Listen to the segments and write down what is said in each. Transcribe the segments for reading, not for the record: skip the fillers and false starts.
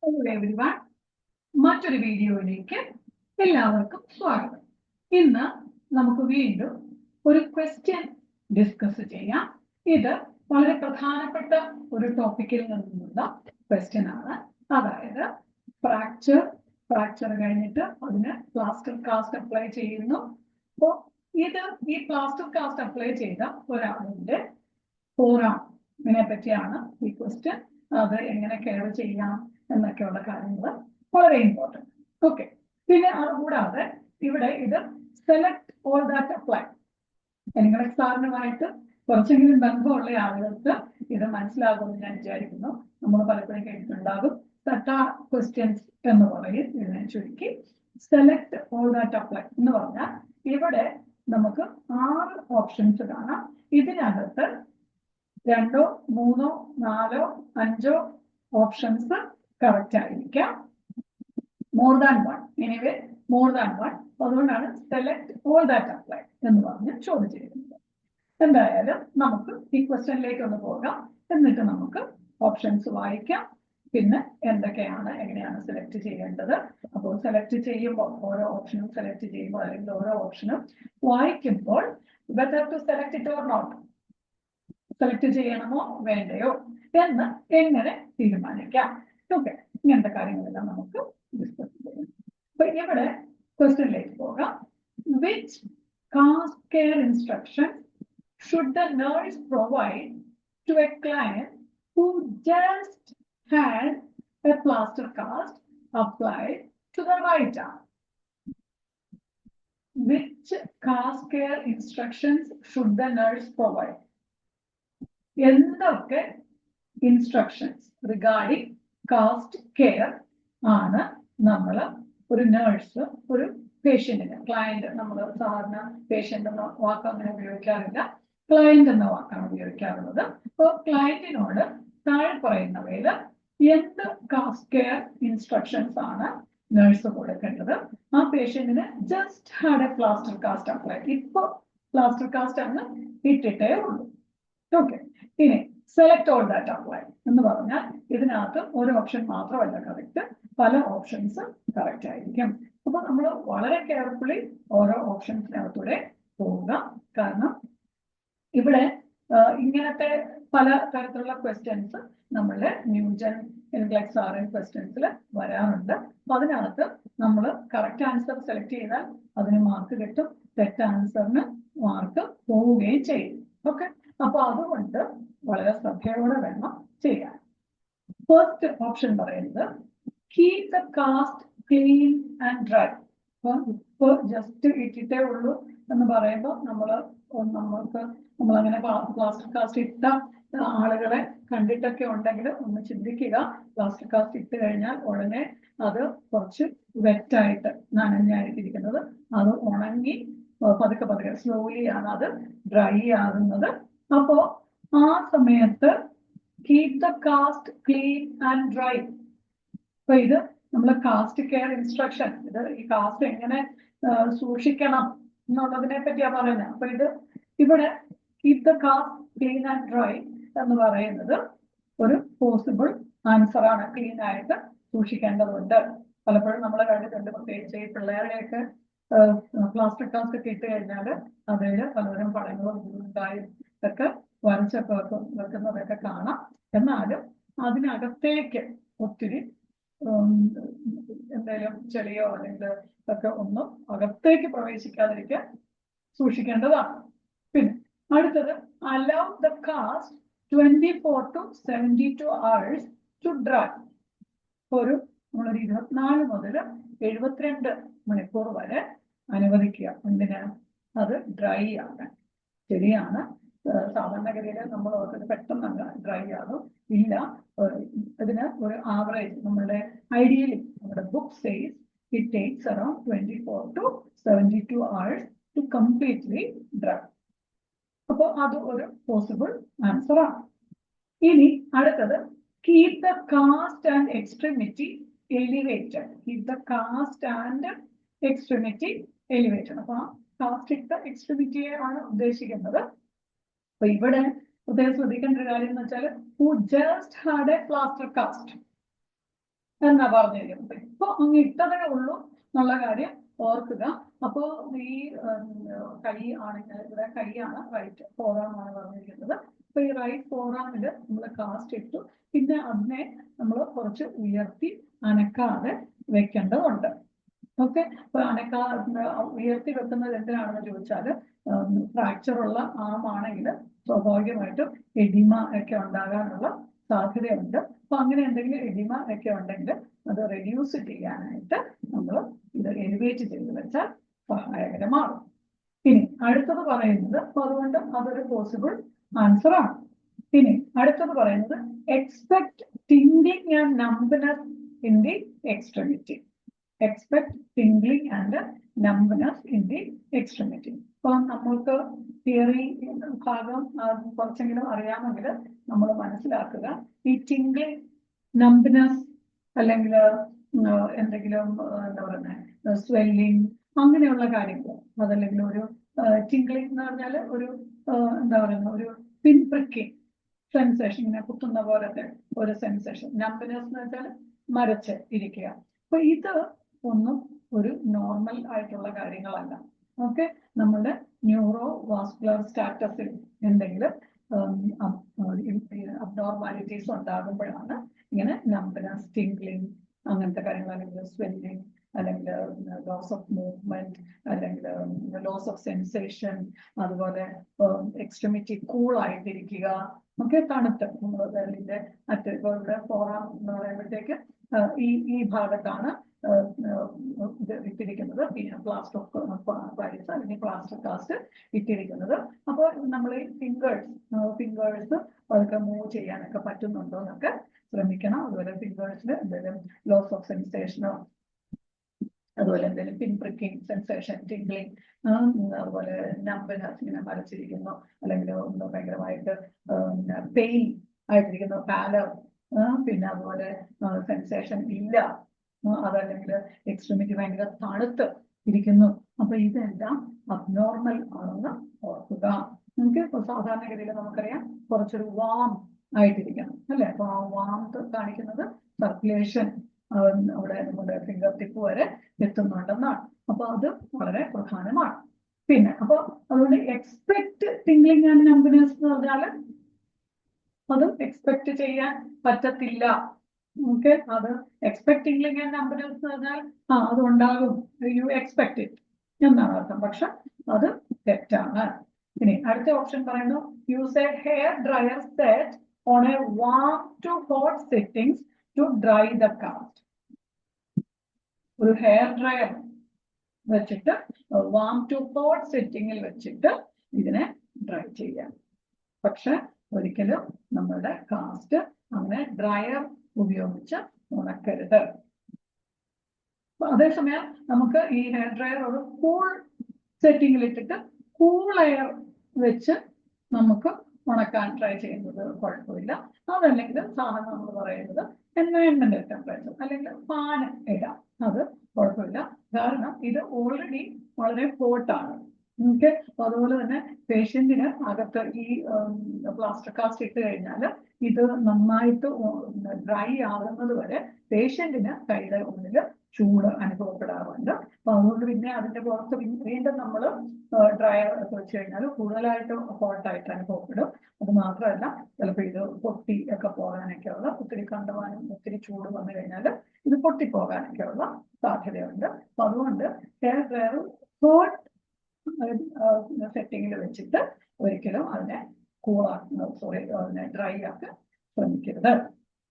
Hello everyone. മറ്റൊരു വീഡിയോയിലേക്ക് എല്ലാവർക്കും സ്വാഗതം. ഇന്ന് നമുക്ക് വീണ്ടും ഒരു ക്വസ്റ്റ്യൻ ഡിസ്കസ് ചെയ്യാം. ഇത് വളരെ പ്രധാനപ്പെട്ട ഒരു ടോപ്പിക്കിൽ നിന്നുള്ള ക്വസ്റ്റ്യൻ ആണ്. അതായത് ഫ്രാക്ചർ കഴിഞ്ഞിട്ട് അതിന് പ്ലാസ്റ്റർ കാസ്റ്റ് അപ്ലൈ ചെയ്യുന്നു. അപ്പോൾ ഈ പ്ലാസ്റ്റർ കാസ്റ്റ് അപ്ലൈ ചെയ്ത ഒരാളിന്റെ ഫോറാമിനെ പറ്റിയാണ് ഈ ക്വസ്റ്റ്യൻ. അത് എങ്ങനെ കെയർ ചെയ്യാം എന്നൊക്കെയുള്ള കാര്യങ്ങൾ വളരെ ഇമ്പോർട്ടൻറ്റ്. ഓക്കെ, പിന്നെ അതുകൂടാതെ ഇവിടെ ഇത് സെലക്ട് ഓൾ ദാറ്റ് അപ്ലൈ. നിങ്ങളുടെ സാറിനുമായിട്ട് കുറച്ചെങ്കിലും ബന്ധമുള്ള ആളുകൾക്ക് ഇത് മനസ്സിലാകുമെന്ന് ഞാൻ വിചാരിക്കുന്നു. നമ്മൾ പലപ്പോഴും കേട്ടിട്ടുണ്ടാകും സട്ട ക്വസ്റ്റ്യൻസ് എന്ന് പറയും. ഇതിനെ ചുരുക്കി സെലക്ട് ഓൾ ദാറ്റ് അപ്ലൈ എന്ന് പറഞ്ഞാൽ ഇവിടെ നമുക്ക് 6 ഓപ്ഷൻസ് കാണാം. ഇതിനകത്ത് 2, 3, 4, 5 ഓപ്ഷൻസ് കറക്റ്റ് ആയിരിക്കാം. More than one, anyway more than one. അതുകൊണ്ടാണ് സെലക്ട് ഓൾ ദാറ്റ് അപ്ലൈ എന്ന് പറഞ്ഞ് ചോദിച്ചിരിക്കുന്നത്. എന്തായാലും നമുക്ക് ഈ ക്വസ്റ്റ്യനിലേക്ക് ഒന്ന് പോകാം. എന്നിട്ട് നമുക്ക് ഓപ്ഷൻസ് വായിക്കാം. പിന്നെ എങ്ങനെയാണ് സെലക്ട് ചെയ്യേണ്ടത്. അപ്പോൾ സെലക്ട് ചെയ്യുമ്പോൾ ഓരോ ഓപ്ഷനും സെലക്ട് ചെയ്യുമ്പോൾ അല്ലെങ്കിൽ ഓരോ ഓപ്ഷനും വായിക്കുമ്പോൾ whether to select it or not, select ചെയ്യണമോ വേണ്ടയോ എന്ന് എങ്ങനെ തീരുമാനിക്കാം. ഓക്കെ, ഇങ്ങനത്തെ കാര്യങ്ങളെല്ലാം നമുക്ക് ഡിസ്കസ് ചെയ്യാം. അപ്പൊ ഇവിടെ ക്വസ്റ്റ്യനിലേക്ക് പോകാം. Which cast care instruction should the nurse provide to a client who just had a plaster cast applied to the right arm? Which cast care instructions should the nurse provide? എന്തൊക്കെ instructions regarding cast care ആണ് നമ്മൾ ഒരു nurse ഒരു പേഷ്യന്റിന്, client, നമ്മൾ സാധാരണ patient എന്ന വാക്ക് അങ്ങനെ ഉപയോഗിക്കാറില്ല, ക്ലയന്റ് എന്ന വാക്കാണ് ഉപയോഗിക്കാറുള്ളത്. അപ്പോൾ ക്ലയന്റിനോട് താഴെ പറയുന്നവയിൽ എന്ത് കാസ്റ്റ് കെയർ ഇൻസ്ട്രക്ഷൻസ് ആണ് നേഴ്സ് കൊടുക്കേണ്ടത്? ആ പേഷ്യന്റിന് just had a plaster cast apply, ഇപ്പൊ പ്ലാസ്റ്റർ കാസ്റ്റ് അങ്ങ് ഇട്ടിട്ടേ ഉള്ളൂ. ഓക്കെ, ഇനി സെലക്ട് ഓൾ ദാറ്റ് അപ്ലൈ എന്ന് പറഞ്ഞാൽ ഇതിനകത്ത് ഒരു ഓപ്ഷൻ മാത്രമല്ല കറക്റ്റ്, പല ഓപ്ഷൻസ് കറക്റ്റ് ആയിരിക്കും. അപ്പൊ നമ്മൾ വളരെ കെയർഫുള്ളി ഓരോ ഓപ്ഷൻസിനകത്തൂടെ പോവുക. കാരണം ഇവിടെ ഇങ്ങനത്തെ പല തരത്തിലുള്ള ക്വസ്റ്റ്യൻസ് നമ്മളുടെ ന്യൂജൻ ഇൻഗ്ലക്സ് ആർ എൻ ക്വസ്റ്റ്യൻസിൽ വരാറുണ്ട്. അപ്പൊ അതിനകത്ത് നമ്മൾ കറക്റ്റ് ആൻസർ സെലക്ട് ചെയ്താൽ അതിന് മാർക്ക് കിട്ടും, തെറ്റ് ആൻസറിന് മാർക്ക് പോവുകയും ചെയ്യും. ഓക്കെ, അപ്പൊ അതുകൊണ്ട് വളരെ ശ്രദ്ധയോടെ വേണം ചെയ്യാൻ. ഫസ്റ്റ് ഓപ്ഷൻ പറയുന്നത് keep the cast clean and dry. ഇപ്പൊ ജസ്റ്റ് ഇട്ടിട്ടേ ഉള്ളൂ എന്ന് പറയുമ്പോൾ നമ്മളങ്ങനെ പ്ലാസ്റ്റർ കാസ്റ്റ് ഇട്ട ആളുകളെ കണ്ടിട്ടൊക്കെ ഉണ്ടെങ്കിൽ ഒന്ന് ചിന്തിക്കുക. പ്ലാസ്റ്റർ കാസ്റ്റ് ഇട്ട് കഴിഞ്ഞാൽ ഉടനെ അത് കുറച്ച് വെറ്റായിട്ട് നനഞ്ഞായിട്ടിരിക്കുന്നത്, അത് ഉണങ്ങി പതുക്കെ സ്ലോലി ആണ് അത് ഡ്രൈ ആകുന്നത്. അപ്പോ ആ സമയത്ത് keep the cast clean and dry. അപ്പൊ ഇത് നമ്മളെ കാസ്റ്റ് കെയർ ഇൻസ്ട്രക്ഷൻ, ഇത് ഈ കാസ്റ്റ് എങ്ങനെ സൂക്ഷിക്കണം എന്നുള്ളതിനെ പറ്റിയാ പറയുന്നത്. അപ്പൊ ഇവിടെ keep the cast clean and dry എന്ന് പറയുന്നത് ഒരു പോസിബിൾ ആൻസർ ആണ്. ക്ലീൻ ആയിട്ട് സൂക്ഷിക്കേണ്ടതുണ്ട്. പലപ്പോഴും നമ്മൾ കണ്ടിട്ടുണ്ട്, പ്രത്യേകിച്ച് ഈ പിള്ളേരുടെയൊക്കെ പ്ലാസ്റ്റിക് കാസ്റ്റ് ഒക്കെ ഇട്ട് കഴിഞ്ഞാൽ അതിൽ പലതരം പടങ്ങളും ഉണ്ടായും ഒക്കെ വരച്ചൊക്കെ വെക്കുന്നതൊക്കെ കാണാം. എന്നാലും അതിനകത്തേക്ക് ഒത്തിരി എന്തെങ്കിലും ചെളിയോ അല്ലെങ്കിൽ ഒക്കെ ഒന്നും അകത്തേക്ക് പ്രവേശിക്കാതിരിക്കാൻ സൂക്ഷിക്കേണ്ടതാണ്. പിന്നെ അടുത്തത് allow the cast 24 to 72 hours to dry. നമ്മളൊരു 24 മുതൽ 72 മണിക്കൂർ വരെ അനുവദിക്കുക. എന്തിനാ? അത് ഡ്രൈ ആകാൻ. ശരിയാണ്, സാധാരണഗതിയിൽ നമ്മൾ ഓർക്കുന്നത് പെട്ടെന്ന് ഡ്രൈ ആകും. ഇല്ല, ഇതിന് ഒരു ആവറേജ് നമ്മളുടെ ഐഡിയലി നമ്മുടെ book says it takes around 24 to 72 hours to completely dry. അപ്പോൾ അത് ഒരു പോസിബിൾ ആൻസർ ആണ്. ഇനി അടുത്തത് keep the cast and extremity elevated. Keep the cast and extremity elevated. അപ്പൊ ആ കാസ്റ്റ് ഇട്ട എക്സ്ട്രിമിറ്റിയെ ആണ് ഉദ്ദേശിക്കുന്നത്. അപ്പൊ ഇവിടെ പ്രത്യേകം ശ്രദ്ധിക്കേണ്ട ഒരു കാര്യം എന്ന് വെച്ചാൽ who just had a plaster cast. എന്നാ പറഞ്ഞിരിക്കുന്നത്. ഇപ്പൊ അങ്ങ് ഇട്ടതേ ഉള്ളൂ എന്നുള്ള കാര്യം ഓർക്കുക. അപ്പോ ഈ കൈ ആണെങ്കിൽ ഇവിടെ കൈയാണ് റൈറ്റ് ഫോറാം ആണ് പറഞ്ഞിരിക്കുന്നത്. അപ്പൊ ഈ റൈറ്റ് ഫോറാമില് നമ്മൾ കാസ്റ്റ് ഇട്ടു. പിന്നെ അതിനെ നമ്മൾ കുറച്ച് ഉയർത്തി അനക്കാതെ വെക്കേണ്ടതുണ്ട്. ഓക്കെ, അപ്പൊ ഉയർത്തി വെക്കുന്നത് എന്തിനാണെന്ന് ചോദിച്ചാൽ ഫ്രാക്ചർ ഉള്ള ആമാണെങ്കിൽ സ്വാഭാവികമായിട്ടും എഡിമ ഒക്കെ ഉണ്ടാകാനുള്ള സാധ്യതയുണ്ട്. അപ്പൊ അങ്ങനെ എന്തെങ്കിലും എഡിമ ഒക്കെ ഉണ്ടെങ്കിൽ അത് റെഡ്യൂസ് ചെയ്യാനായിട്ട് നമ്മൾ ഇത് എലിവേറ്റ് ചെയ്ത് വെച്ചാൽ സഹായകരമാണ്. ഇനി അടുത്തത് പറയുന്നത്, അപ്പൊ അതുകൊണ്ട് അതൊരു പോസിബിൾ ആൻസർ ആണ്. ഇനി അടുത്തത് പറയുന്നത് expect tingling and numbness in the extremity. Expect tingling and numbness in the extremity. അപ്പൊ നമ്മൾക്ക് തിയറി ഭാഗം കുറച്ചെങ്കിലും അറിയാമെങ്കിൽ നമ്മൾ മനസ്സിലാക്കുക, ഈ ടിംഗ്ലിംഗ്, നംബ്നെസ് അല്ലെങ്കിൽ എന്തെങ്കിലും എന്താ പറയുന്നത് സ്വെല്ലിങ് അങ്ങനെയുള്ള കാര്യങ്ങൾ, അതല്ലെങ്കിൽ ഒരു ടിംഗ്ലിംഗ് എന്ന് പറഞ്ഞാൽ ഒരു എന്താ പറയുക ഒരു പിൻ പ്രിക്കിംഗ് സെൻസേഷൻ, ഇങ്ങനെ കുത്തുന്ന പോലത്തെ ഒരു സെൻസേഷൻ. നംബ്നെസ് എന്ന് വെച്ചാൽ മരച്ച് ഇരിക്കുക. അപ്പൊ ഇത് ഒന്നും ഒരു നോർമൽ ആയിട്ടുള്ള കാര്യങ്ങളല്ല. ഓക്കെ, നമ്മുടെ ന്യൂറോ വാസ്കുലർ സ്റ്റാറ്റസിൽ എന്തെങ്കിലും അബ്നോർമാലിറ്റീസ് ഉണ്ടാകുമ്പോഴാണ് ഇങ്ങനെ നംബ്നെസ്, ടിംഗ്ലിംഗ് അങ്ങനത്തെ കാര്യങ്ങൾ, അല്ലെങ്കിൽ സ്വെല്ലിംഗ്, അല്ലെങ്കിൽ ലോസ് ഓഫ് മൂവ്മെന്റ്, അല്ലെങ്കിൽ ലോസ് ഓഫ് സെൻസേഷൻ, അതുപോലെ എക്സ്ട്രിമിറ്റി കൂൾ ആയിട്ടിരിക്കുക, ഒക്കെ തണുത്ത് നമ്മൾ വിരലിന്റെ ഇപ്പോൾ ഇവിടെ ഫോറാം എന്ന് പറയുമ്പോഴത്തേക്ക് ഈ ഭാഗത്താണ് ഇട്ടിരിക്കുന്നത്, പിന്നെ പ്ലാസ്റ്റർ ഓഫ് പാരീസ് അല്ലെങ്കിൽ പ്ലാസ്റ്റർ കാസ്റ്റ് ഇട്ടിരിക്കുന്നത്. അപ്പോൾ നമ്മൾ ഈ ഫിംഗേഴ്സ് അതൊക്കെ മൂവ് ചെയ്യാനൊക്കെ പറ്റുന്നുണ്ടോ എന്നൊക്കെ ശ്രമിക്കണം. അതുപോലെ ഫിംഗേഴ്സിൽ എന്തെങ്കിലും ലോസ് ഓഫ് സെൻസേഷനോ, അതുപോലെ എന്തെങ്കിലും പിൻ പ്രിക്കിംഗ് സെൻസേഷൻ, ടിംഗ്ലിംഗ്, അതുപോലെ നംബ്നെസ് ഇങ്ങനെ മരച്ചിരിക്കുന്നു, അല്ലെങ്കിൽ ഭയങ്കരമായിട്ട് പെയിൻ ആയിട്ടിരിക്കുന്നു, പാലർ, പിന്നെ അതുപോലെ സെൻസേഷൻ ഇല്ല, അതല്ലെങ്കിൽ എക്സ്ട്രീമിറ്റി ഭയങ്കര തണുത്ത് ഇരിക്കുന്നു. അപ്പൊ ഇതെല്ലാം അബ്നോർമൽ ആണെന്ന് ഓർക്കുക. നമുക്ക് ഇപ്പൊ സാധാരണഗതിയിൽ നമുക്കറിയാം കുറച്ചൊരു വാം ആയിട്ടിരിക്കണം അല്ലെ. അപ്പൊ ആ വാംത്ത് കാണിക്കുന്നത് സർക്കുലേഷൻ അവിടെ നമ്മുടെ ഫിംഗർ ടിപ്പ് വരെ എത്തുന്നുണ്ടെന്നാണ്. അപ്പൊ അത് വളരെ പ്രധാനമാണ്. പിന്നെ അപ്പൊ അതുകൊണ്ട് എക്സ്പെക്ട് ടിംഗ്ലിംഗ് ആൻഡ് നംബ്നെസ് എന്ന് പറഞ്ഞാല് അതും എക്സ്പെക്ട് ചെയ്യാൻ പറ്റത്തില്ല. ഓക്കെ, അത് എക്സ്പെക്ട് ടിംഗ്ലിംഗ് ആൻഡ് നംബ്നെസ് എന്ന് പറഞ്ഞാൽ അത് ഉണ്ടാകും, യു എക്സ്പെക്ട് ഇറ്റ് എന്നാണ് അർത്ഥം. പക്ഷെ അത് തെറ്റാണ്. ഇനി അടുത്ത ഓപ്ഷൻ പറയുന്നു, use a hair dryer set on a warm to hot settings to dry the cast. ഒരു ഹെയർ ഡ്രയർ വെച്ചിട്ട് വാം ടു ഹോട്ട് സെറ്റിംഗിൽ വെച്ചിട്ട് ഇതിനെ ഡ്രൈ ചെയ്യാം. പക്ഷെ ഒരിക്കലും നമ്മുടെ കാസ്റ്റ് അങ്ങനെ ഡ്രയർ ഉപയോഗിച്ച് ഉണക്കരുത്. അതേസമയം നമുക്ക് ഈ ഹെയർ ഡ്രയർ ഒരു കൂൾ സെറ്റിംഗിൽ ഇട്ടിട്ട് കൂൾ എയർ വെച്ച് നമുക്ക് ഉണക്കാൻ ട്രൈ ചെയ്യുന്നത് കുഴപ്പമില്ല. അതല്ലെങ്കിൽ സാധാരണ നമ്മൾ പറയുന്നത് എൻവയോൺമെന്റൽ ടെമ്പറേച്ചർ അല്ലെങ്കിൽ ഫാൻ ഇടാം, അത് കുഴപ്പമില്ല. കാരണം ഇത് ഓൾറെഡി വളരെ ഹോട്ടാണ്. ഓക്കെ, അപ്പൊ അതുപോലെ തന്നെ പേഷ്യന്റിന് അകത്ത് ഈ പ്ലാസ്റ്റർ കാസ്റ്റ് ഇട്ട് കഴിഞ്ഞാൽ ഇത് നന്നായിട്ട് ഡ്രൈ ആകുന്നത് വരെ പേഷ്യന്റിന് കൈയുടെ ഉള്ളിൽ ചൂട് അനുഭവപ്പെടാറുണ്ട്. അപ്പൊ അതുകൊണ്ട് പിന്നെ അതിന്റെ പുറത്ത് വീണ്ടും നമ്മൾ ഡ്രയർ വെച്ച് കഴിഞ്ഞാൽ കൂടുതലായിട്ട് ഹോട്ടായിട്ട് അനുഭവപ്പെടും. അത് മാത്രമല്ല ചിലപ്പോൾ ഇത് പൊട്ടി ഒക്കെ പോകാനൊക്കെയുള്ള, ഒത്തിരി കണ്ടമാനം ഒത്തിരി ചൂട് വന്നു കഴിഞ്ഞാൽ ഇത് പൊട്ടിപ്പോകാനൊക്കെയുള്ള സാധ്യതയുണ്ട്. അപ്പൊ അതുകൊണ്ട് ഹെയർ ഡ്രയർ ഹോട്ട് സെറ്റിംഗിൽ വെച്ചിട്ട് ഒരിക്കലും അതിനെ അതിനെ ഡ്രൈ ആക്കാൻ ശ്രമിക്കരുത്.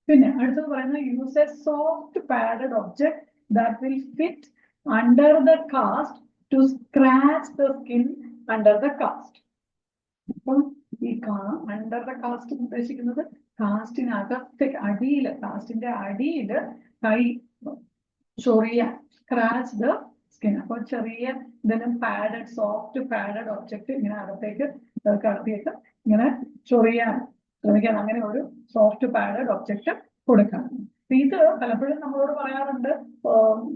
പിന്നെ അടുത്തത് പറയുന്നത്, use a soft padded object that will fit under the cast to scratch the skin under the cast. അപ്പം ഈ അണ്ടർ ദ കാസ്റ്റ് ഉദ്ദേശിക്കുന്നത് കാസ്റ്റിനകത്തെ അടിയില്, കാസ്റ്റിന്റെ അടിയില് കൈ ചൊറിയാൻ, സ്ക്രാച്ച് ദ സ്കിൻ. അപ്പൊ ചെറിയ എന്തെങ്കിലും പാഡഡ് സോഫ്റ്റ് പാഡഡ് ഒബ്ജക്റ്റ് ഇങ്ങനെ അകത്തേക്ക് കടത്തിയിട്ട് ഇങ്ങനെ ചൊറിയാൻ ശ്രമിക്കാൻ, അങ്ങനെ ഒരു സോഫ്റ്റ് പാഡഡ് ഒബ്ജക്റ്റ് കൊടുക്കണം. ഇത് പലപ്പോഴും നമ്മളോട് പറയാറുണ്ട്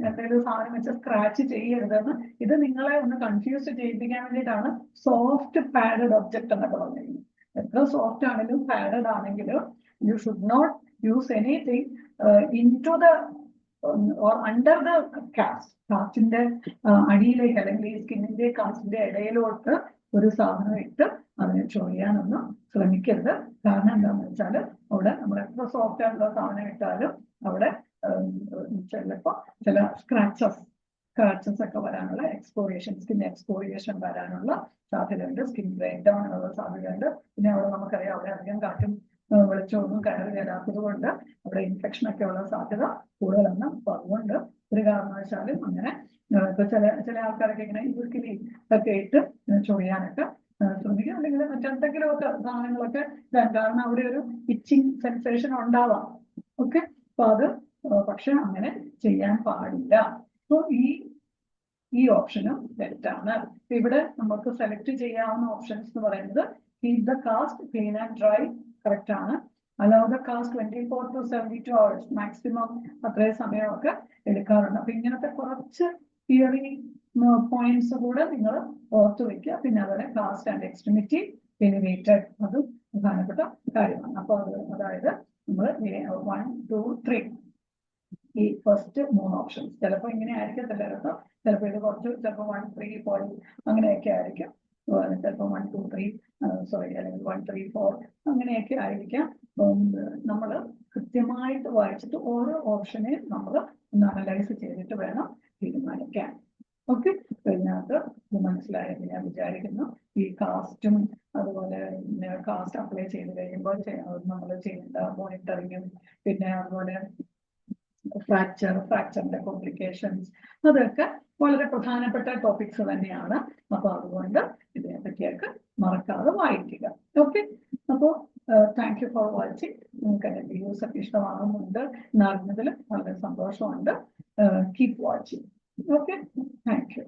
എന്തെങ്കിലും സാധനം വെച്ച് സ്ക്രാച്ച് ചെയ്യരുതെന്ന്. ഇത് നിങ്ങളെ ഒന്ന് കൺഫ്യൂസ് ചെയ്യിപ്പിക്കാൻ വേണ്ടിയിട്ടാണ് സോഫ്റ്റ് പാഡഡ് ഒബ്ജക്റ്റ് എന്നൊക്കെ പറഞ്ഞിരിക്കുന്നത്. എത്ര സോഫ്റ്റ് ആണെങ്കിലും പാഡഡ് ആണെങ്കിലും you should not use anything into the or under the കാസ്റ്റിന്റെ അടിയിലേക്ക് അല്ലെങ്കിൽ ഈ സ്കിന്നിന്റെ കാസ്റ്റിന്റെ ഇടയിലോട്ട് ഒരു സാധനം ഇട്ട് അതിനെ ചൊറിയാനൊന്ന് ശ്രമിക്കരുത്. കാരണം എന്താണെന്ന് വെച്ചാൽ അവിടെ നമ്മൾ എത്ര സോഫ്റ്റ് ആയിട്ടുള്ള സാധനം ഇട്ടാലും അവിടെ ചിലപ്പോൾ ചില സ്ക്രാച്ചസ് ഒക്കെ വരാനുള്ള സ്കിൻ എക്സ്പോറിയേഷൻ വരാനുള്ള സാധ്യതയുണ്ട്. സ്കിൻ ബ്രേക്ക് ഡൗൺ എന്നുള്ള സാധ്യതയുണ്ട്. പിന്നെ അവിടെ നമുക്കറിയാം അവിടെ അധികം കാറ്റും വെളിച്ചമൊന്നും കയറി വരാത്തത് കൊണ്ട് അവിടെ ഇൻഫെക്ഷൻ ഒക്കെ ഉള്ള സാധ്യത കൂടുതലാണ്. അപ്പൊ അതുകൊണ്ട് ഒരു കാരണവശാലും അങ്ങനെ ഇപ്പൊ ചില ആൾക്കാരൊക്കെ ഇങ്ങനെ യൂസ്കിലി ഒക്കെ ഇട്ട് ചൊറിയാനൊക്കെ ശ്രമിക്കുക. അല്ലെങ്കിൽ മറ്റെന്തെങ്കിലുമൊക്കെ സാധനങ്ങളൊക്കെ കാരണം അവിടെ ഒരു ഇച്ചിങ് സെൻസേഷൻ ഉണ്ടാവാം. ഓക്കെ, അപ്പൊ അത് പക്ഷെ അങ്ങനെ ചെയ്യാൻ പാടില്ല. അപ്പൊ ഈ ഓപ്ഷനും തെറ്റാണ്. ഇവിടെ നമുക്ക് സെലക്ട് ചെയ്യാവുന്ന ഓപ്ഷൻസ് എന്ന് പറയുന്നത് keep the cast clean and dry correct ആണ്. Allow the cast 24 to 72 hours maximum അത്രയും സമയമൊക്കെ എടുക്കാറുണ്ട്. അപ്പൊ ഇങ്ങനത്തെ കുറച്ച് തിയറി പോയിന്റ്സ് കൂടെ നിങ്ങൾ ഓർത്തു വെക്കുക. പിന്നെ അതുപോലെ കാസ്റ്റ് ആൻഡ് എക്സ്ട്രിമിറ്റി എലിവേറ്റഡ്, അതും പ്രധാനപ്പെട്ട കാര്യമാണ്. അപ്പൊ അതായത് നമ്മൾ 1, 2, 3 ഈ ഫസ്റ്റ് 3 ഓപ്ഷൻസ് ചിലപ്പോൾ ഇങ്ങനെ ആയിരിക്കത്തില്ല കേട്ടോ. ചിലപ്പോൾ ഇത് കുറച്ച് ചിലപ്പോൾ 1, 3, 4 അങ്ങനെയൊക്കെ ആയിരിക്കും. ചിലപ്പോൾ 1, 2, 3 അല്ലെങ്കിൽ 1, 3, 4 അങ്ങനെയൊക്കെ ആയിരിക്കാം. നമ്മൾ കൃത്യമായിട്ട് വായിച്ചിട്ട് ഓരോ ഓപ്ഷനെയും നമ്മൾ ഒന്ന് അനലൈസ് ചെയ്തിട്ട് വേണം തീരുമാനിക്കാൻ. ഓക്കെ, ഇതിനകത്ത് മനസ്സിലായെന്ന് ഞാൻ വിചാരിക്കുന്നു. ഈ കാസ്റ്റും അതുപോലെ കാസ്റ്റ് അപ്ലൈ ചെയ്ത് കഴിയുമ്പോൾ നമ്മൾ ചെയ്യേണ്ട മോണിറ്ററിങ്ങും പിന്നെ അതുപോലെ ഫ്രാക്ചറിന്റെ കോംപ്ലിക്കേഷൻസ് അതൊക്കെ വളരെ പ്രധാനപ്പെട്ട ടോപ്പിക്സ് തന്നെയാണ്. അപ്പൊ അതുകൊണ്ട് ഇതിനെപ്പറ്റിയൊക്കെ മറക്കാതെ വായിക്കുക. ഓക്കെ, അപ്പോൾ താങ്ക് യു ഫോർ വാച്ചിങ്. നിങ്ങൾക്ക് എൻ്റെ വീഡിയോസ് ഒക്കെ ഇഷ്ടമാകുന്നുണ്ട് എന്നറിഞ്ഞതിൽ വളരെ സന്തോഷമുണ്ട്. Keep watching. Okay, thank you.